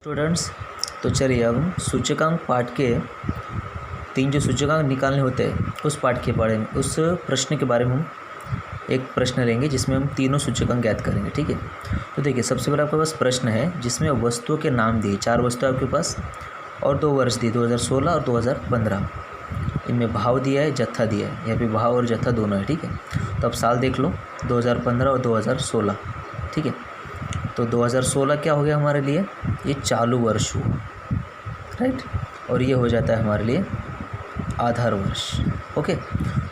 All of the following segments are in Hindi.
स्टूडेंट्स, तो चलिए अब हम सूचकांक पाठ के 3 जो सूचकांक निकालने होते हैं उस पाठ के बारे में, उस प्रश्न के बारे में हम एक प्रश्न लेंगे जिसमें हम तीनों सूचकांक ज्ञात करेंगे। ठीक है, तो देखिए सबसे पहले आपके पास प्रश्न है जिसमें वस्तुओं के नाम दिए, 4 वस्तुएं आपके पास और 2 वर्ष दिए, 2016 और 2015। इनमें भाव दिया है, जत्था दिया है, यहाँ पे भाव और जत्था दोनों है। ठीक है, तो अब साल देख लो 2015 और 2016। ठीक है, तो 2016 क्या हो गया हमारे लिए, ये चालू वर्ष हुआ, राइट, और ये हो जाता है हमारे लिए आधार वर्ष। ओके,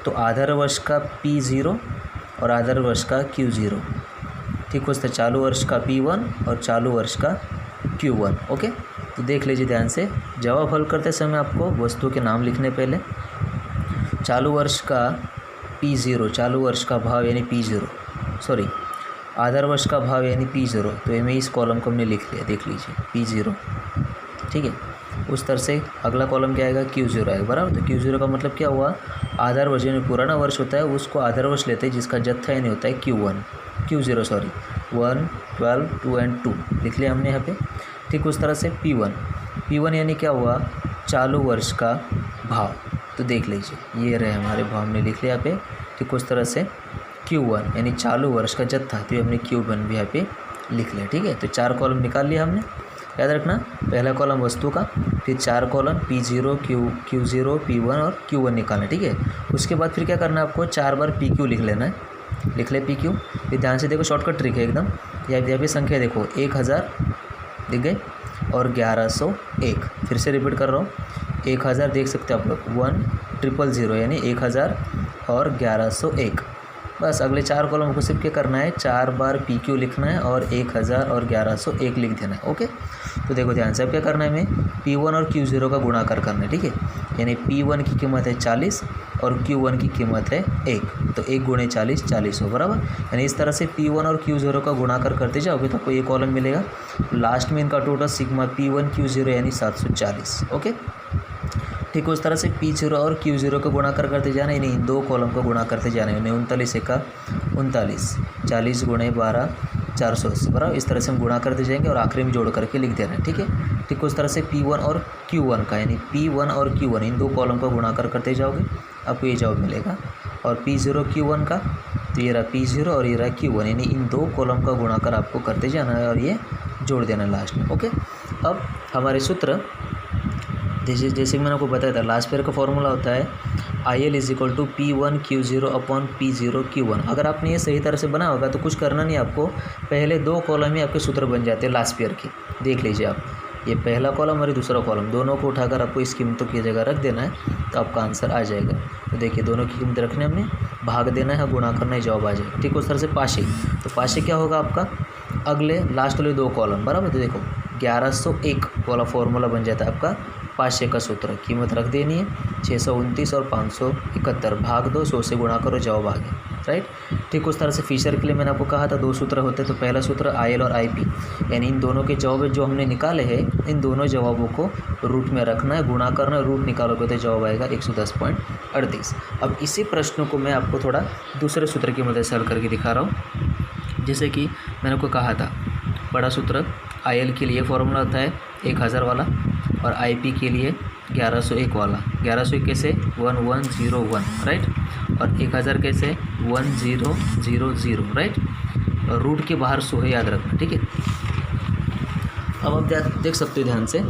तो आधार वर्ष का P0 और आधार वर्ष का Q0। ठीक, उससे चालू वर्ष का P1 और चालू वर्ष का Q1। ओके, तो देख लीजिए ध्यान से, जवाब हल करते समय आपको वस्तुओं के नाम लिखने पहले। चालू वर्ष का P0, चालू वर्ष का भाव यानी P0, सॉरी आधार वर्ष का भाव यानी P0, तो ये में इस कॉलम को हमने लिख लिया, देख लीजिए P0। ठीक है, उस तरह से अगला कॉलम क्या आएगा, Q0 आएगा, बराबर। तो Q0 का मतलब क्या हुआ, आधार वर्ष यानी पुराना वर्ष होता है उसको आधार वर्ष लेते हैं जिसका जत्था यानी होता है Q0 सॉरी 1, 12, 2 एंड 2 लिख लिया हमने यहाँ पे। ठीक, उस तरह से P1 यानी क्या हुआ, चालू वर्ष का भाव, तो देख लीजिए ये रहे हमारे भाव हमने लिख लिया यहाँ पे। ठीक, उस तरह से Q1 यानी चालू वर्ष का जत्था, तो हमने Q1 भी यहाँ पे लिख लिया। ठीक है, तो 4 कॉलम निकाल लिया हमने, याद रखना, पहला कॉलम वस्तु का, फिर 4 कॉलम P0, Q0, P1 और Q1 निकालना। ठीक है, उसके बाद फिर क्या करना है आपको, 4 बार PQ लिख लेना है, लिख ले PQ। फिर ध्यान से देखो, शॉर्टकट ट्रिक है एकदम, यहाँ पे संख्या देखो 1000 दिख गई और 1101, फिर से रिपीट कर रहा हूँ, 1000 देख सकते हो आप लोग, 1000 यानी 1000 और 1101। बस अगले 4 कॉलम को सिर्फ क्या करना है, 4 बार PQ लिखना है और 1000 और 1101 लिख देना है। ओके, तो देखो ध्यान से अब क्या करना है, हमें P1 और Q0 का गुणाकार करना है। ठीक है, यानी P1 की कीमत है 40 और Q1 की कीमत है 1, तो 1 गुणे 40 40 हो, बराबर। यानी इस तरह से P1 और Q0 का गुणाकार करते जाओगे तो आपको ये कॉलम मिलेगा। लास्ट में इनका टोटल सिग्मा P1 Q0 यानी 740। ओके, ठीक, उस तरह से P0 और Q0 का गुणा करते जाना, यानी इन 2 कॉलम का गुणा करते जाना, यानी 39 का 39, 40 गुणे 12 480, बराबर। इस तरह से हम गुणा करते जाएंगे और आखिरी में जोड़ करके लिख देना है। ठीक है, ठीक, उस तरह से P1 और Q1 का, यानी P1 और Q1 इन 2 कॉलम का गुणा करते जाओगे आपको ये जवाब मिलेगा। और P0 Q1 का, तो ये रहा P0 और ये रहा Q1, यानी इन 2 कॉलम का गुणाकार आपको करते जाना है और ये जोड़ देना है लास्ट में। ओके, अब हमारे सूत्र जैसे मैंने आपको बताया था, लास्ट पेयर का फॉर्मूला होता है IL = P1 Q0 upon P0 Q1। अगर आपने ये सही तरह से बना होगा तो कुछ करना नहीं आपको, पहले 2 कॉलम ही आपके सूत्र बन जाते हैं लास्ट पेयर के। देख लीजिए आप, ये पहला कॉलम और ये दूसरा कॉलम, दोनों को उठाकर आपको इस कीमतों की जगह रख देना है तो आपका आंसर आ जाएगा। तो देखिए दोनों की कीमत रखने हमने, भाग देना है, गुणा करना है, जवाब आ जाएगा। ठीक, उस तरह से पाशे, तो पाशे क्या होगा आपका, अगले लास्ट वाले 2 कॉलम, बराबर। तो देखो 1101 वाला फॉर्मूला बन जाता है आपका पाशे का सूत्र, कीमत रख देनी है 629 और 571, भाग दो, 100 से गुणा करो, जवाब आ गया, राइट। ठीक, उस तरह से फिशर के लिए मैंने आपको कहा था 2 सूत्र होते हैं, तो पहला सूत्र IL और IP, यानी इन दोनों के जवाब जो हमने निकाले हैं इन दोनों जवाबों को रूट में रखना है, गुणा करना है, रूट निकालोगे तो जवाब आएगा 110.38। अब इसी प्रश्न को मैं आपको थोड़ा दूसरे सूत्र की मदद से हल करके दिखा रहा हूँ। जैसे कि मैंने आपको कहा था, बड़ा सूत्र IL के लिए फॉर्मूला होता है 1000 वाला और IP के लिए 1101 वाला। 1101 कैसे, 1101, राइट, और 1000 कैसे 1000, राइट, और रूट के बाहर 100 है, याद रखना। ठीक है, अब आप देख सकते हो ध्यान से,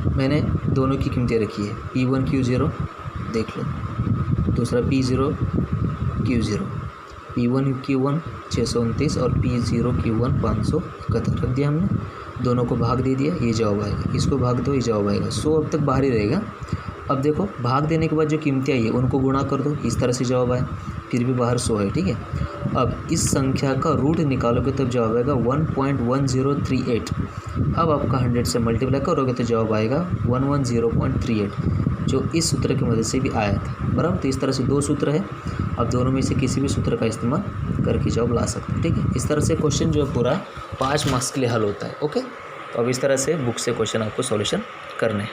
मैंने दोनों की कीमतें रखी है, P1 Q0 देख लो, दूसरा P0 Q0, P1 Q1 629 और P0 Q1 571 रख दिया हमने, दोनों को भाग दे दिया, ये जवाब आएगा। इसको भाग दो, ये जवाब आएगा। 100 अब तक बाहर ही रहेगा। अब देखो भाग देने के बाद जो कीमतें आई है उनको गुणा कर दो, इस तरह से जवाब आए, फिर भी बाहर 100 है। ठीक है, अब इस संख्या का रूट निकालोगे तब जवाब आएगा 1.1038। अब आपका 100 से मल्टीप्लाई करोगे तो जवाब आएगा 110.38, जो इस सूत्र की मदद से भी आया था, बराबर। तो इस तरह से 2 सूत्र है, अब दोनों में से किसी भी सूत्र का इस्तेमाल करके जवाब ला सकते हैं। ठीक है, इस तरह से क्वेश्चन जो है पूरा 5 मार्क्स के लिए हल होता है। ओके, तो अब इस तरह से बुक से क्वेश्चन आपको सॉल्यूशन करने हैं।